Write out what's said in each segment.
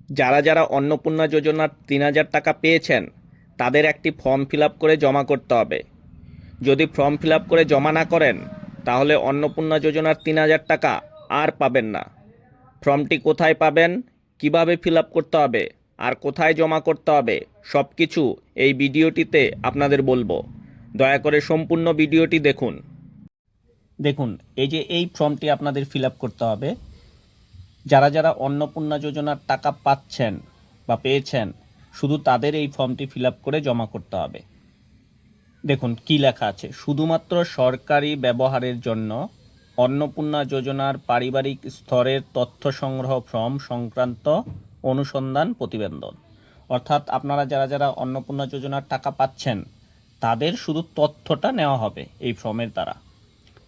যারা যারা অন্নপূর্ণা যোজনার ৩,০০০ টাকা পেয়েছেন তাদের একটি ফর্ম ফিল আপ করে জমা করতে হবে। যদি ফর্ম ফিল আপ করে জমা না করেন তাহলে অন্নপূর্ণা যোজনার ৩,০০০ টাকা আর পাবেন না। ফর্মটি কোথায় পাবেন, কিভাবে ফিল আপ করতে হবে আর কোথায় জমা করতে হবে সব কিছু এই ভিডিওটিতে আপনাদের বলবো। দয়া করে সম্পূর্ণ ভিডিওটি দেখুন। দেখুন, এই যে এই ফর্মটি আপনাদের ফিল আপ করতে হবে। যারা যারা অন্নপূর্ণা যোজনার টাকা পাচ্ছেন বা পেয়েছেন শুধু তাদের এই ফর্মটি ফিল আপ করে জমা করতে হবে। দেখুন কি লেখা আছে, শুধুমাত্র সরকারি ব্যবহারের জন্য অন্নপূর্ণা যোজনার পারিবারিক স্তরের তথ্য সংগ্রহ ফর্ম সংক্রান্ত অনুসন্ধান প্রতিবেদন। অর্থাৎ আপনারা যারা যারা অন্নপূর্ণা যোজনার টাকা পাচ্ছেন তাদের শুধু তথ্যটা নেওয়া হবে এই ফর্মের দ্বারা।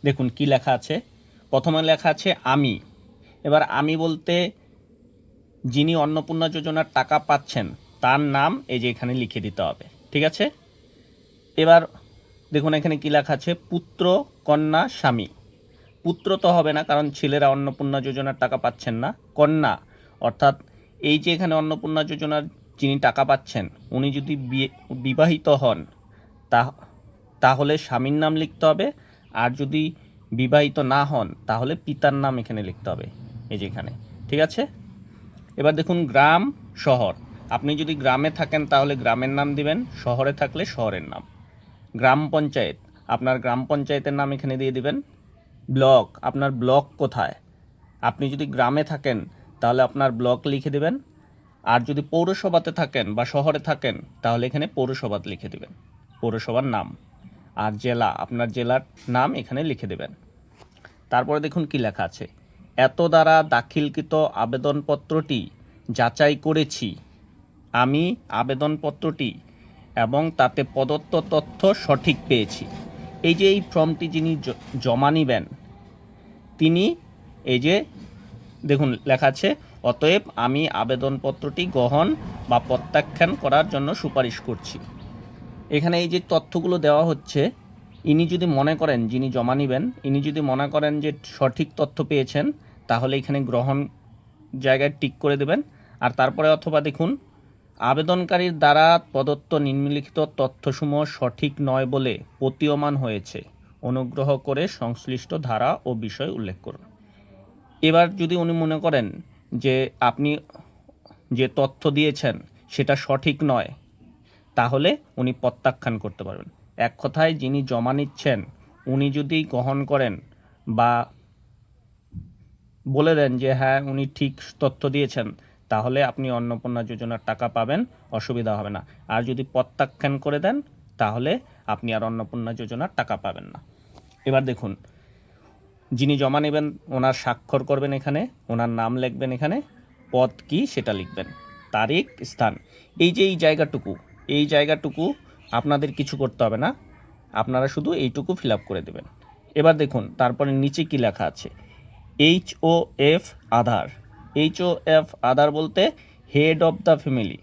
দেখুন কি লেখা আছে, প্রথমে লেখা আছে আমি। এবার আমি বলতে যিনি অন্নপূর্ণা যোজনার টাকা পাচ্ছেন তার নাম এই যে এখানে লিখে দিতে হবে, ঠিক আছে। এবার দেখুন এখানে কি লেখা আছে, পুত্র, কন্যা, স্বামী। পুত্র তো হবে না, কারণ ছেলেরা অন্নপূর্ণা যোজনার টাকা পাচ্ছেন না। কন্যা অর্থাৎ এই যে এখানে অন্নপূর্ণা যোজনার যিনি টাকা পাচ্ছেন উনি যদি বিবাহিত হন তাহলে স্বামীর নাম লিখতে হবে, আর যদি বিবাহিত না হন তাহলে পিতার নাম এখানে লিখতে হবে এই যে এখানে, ঠিক আছে। এবার দেখুন গ্রাম, শহর। আপনি যদি গ্রামে থাকেন তাহলে গ্রামের নাম দিবেন, শহরে থাকলে শহরের নাম। গ্রাম পঞ্চায়েত, আপনার গ্রাম পঞ্চায়েতের নাম এখানে দিয়ে দিবেন। ব্লক, আপনার ব্লক কোথায়। আপনি যদি গ্রামে থাকেন তাহলে আপনার ব্লক লিখে দেবেন, আর যদি পৌরসভাতে থাকেন বা শহরে থাকেন তাহলে এখানে পৌরসভা লিখে দেবেন, পৌরসভার নাম। আর জেলা, আপনার জেলার নাম এখানে লিখে দেবেন। তারপরে দেখুন কি লেখা আছে, এত দ্বারা দাখিলকৃত আবেদনপত্রটি যাচাই করেছি। আমি আবেদনপত্রটি এবং তাতে প্রদত্ত তথ্য সঠিক পেয়েছি। এই যে এই ফর্মটি যিনি জমা নেবেন তিনি এই যে দেখুন লেখা আছে, অতএব আমি আবেদনপত্রটি গ্রহণ বা প্রত্যাখ্যান করার জন্য সুপারিশ করছি। এখানে এই যে তথ্যগুলো দেওয়া হচ্ছে, ইনি যদি মনে করেন, যিনি জমা নেবেন ইনি যদি মনে করেন যে সঠিক তথ্য পেয়েছেন তাহলে এখানে গ্রহণ জায়গায় টিক করে দেবেন। আর তারপরে অথবা দেখুন, আবেদনকারীর দ্বারা প্রদত্ত নিম্নলিখিত তথ্যসমূহ সঠিক নয় বলে প্রতীয়মান হয়েছে, অনুগ্রহ করে সংশ্লিষ্ট ধারা ও বিষয় উল্লেখ করুন। এবার যদি উনি মনে করেন যে আপনি যে তথ্য দিয়েছেন সেটা সঠিক নয় তাহলে উনি প্রত্যাখ্যান করতে পারবেন। এক কথায় যিনি জমা নিচ্ছেন উনি যদি গ্রহণ করেন বা বলে দেন যে হ্যাঁ উনি ঠিক তথ্য দিয়েছেন তাহলে আপনি অন্নপূর্ণা যোজনার টাকা পাবেন, অসুবিধা হবে না। আর যদি প্রত্যাখ্যান করে দেন তাহলে আপনি আর অন্নপূর্ণা যোজনার টাকা পাবেন না। এবার দেখুন, যিনি জমা নেবেন ওনার স্বাক্ষর করবেন এখানে, ওনার নাম লিখবেন এখানে, পদ কি সেটা লিখবেন, তারিখ, স্থান। এই যে এই জায়গাটুকু আপনাদের কিছু করতে হবে না, আপনারা শুধু এইটুকু ফিল আপ করে দেবেন। এবার দেখুন তারপরে নিচে কি লেখা আছে, HOF আধার। HOF আধার বলতে হেড অফ দ্য ফ্যামিলি।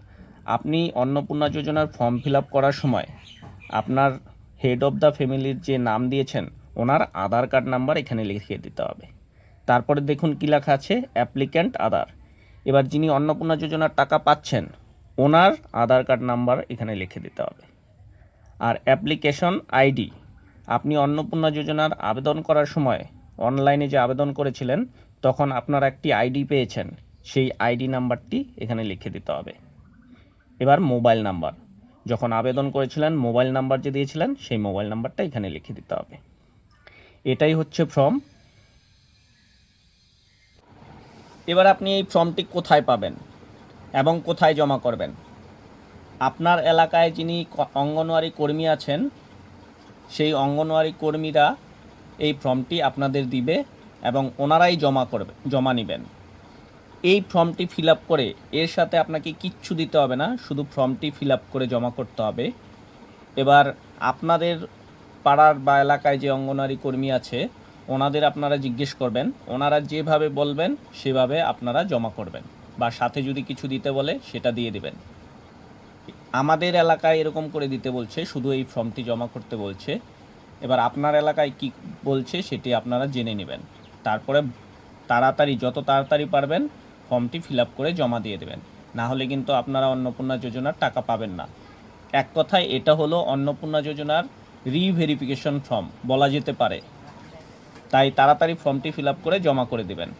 আপনি অন্নপূর্ণা যোজনার ফর্ম ফিল আপ করার সময় আপনার হেড অফ দ্য ফ্যামিলির যে নাম দিয়েছেন ওনার আধার কার্ড নাম্বার এখানে লিখে দিতে হবে। তারপরে দেখুন কি লেখা আছে, অ্যাপ্লিক্যান্ট আধার। এবার যিনি অন্নপূর্ণা যোজনার টাকা পাচ্ছেন ওনার আধার কার্ড নাম্বার এখানে লিখে দিতে হবে। আর অ্যাপ্লিকেশন আইডি, আপনি অন্নপূর্ণা যোজনার আবেদন করার সময় অনলাইনে যে আবেদন করেছিলেন তখন আপনারা একটি আইডি পেয়েছেন, সেই আইডি নাম্বারটি এখানে লিখে দিতে হবে। এবার মোবাইল নাম্বার, যখন আবেদন করেছিলেন মোবাইল নাম্বার যে দিয়েছিলেন সেই মোবাইল নাম্বারটা এখানে লিখে দিতে হবে। এটাই হচ্ছে ফর্ম। এবার আপনি এই ফর্মটি কোথায় পাবেন এবং কোথায় জমা করবেন। আপনার এলাকায় যিনি অঙ্গনওয়াড়ি কর্মী আছেন সেই অঙ্গনওয়াড়ি কর্মীরা এই ফর্মটি আপনাদের দিবে এবং ওনারাই জমা নেবেন। এই ফর্মটি ফিল আপ করে, এর সাথে আপনাকে কিচ্ছু দিতে হবে না, শুধু ফর্মটি ফিল আপ করে জমা করতে হবে। এবার আপনাদের পাড়ার বা এলাকায় যে অঙ্গনওয়াড়ি কর্মী আছে ওনাদের আপনারা জিজ্ঞেস করবেন, ওনারা যেভাবে বলবেন সেভাবে আপনারা জমা করবেন, বা সাথে যদি কিছু দিতে বলে সেটা দিয়ে দিবেন। আমাদের এলাকায় এরকম করে দিতে বলছে, শুধু এই ফর্মটি জমা করতে বলছে। এবার আপনার এলাকায় কি বলছে সেটি আপনারা জেনে নেবেন, তারপরে যত তাড়াতাড়ি পারবেন ফর্মটি ফিল আপ করে জমা দিয়ে দেবেন। না হলে কিন্তু আপনারা অন্নপূর্ণা যোজনার টাকা পাবেন না। এক কথায় এটা হলো অন্নপূর্ণা যোজনার রিভেরিফিকেশন ফর্ম বলা যেতে পারে। তাই তাড়াতাড়ি ফর্মটি ফিল আপ করে জমা করে দেবেন।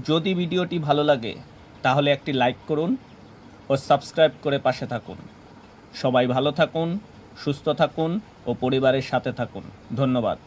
যদি ভিডিওটি ভালো লাগে তাহলে একটি লাইক করুন ও সাবস্ক্রাইব করে পাশে থাকুন। সবাই ভালো থাকুন, সুস্থ থাকুন ও পরিবারের সাথে থাকুন। ধন্যবাদ।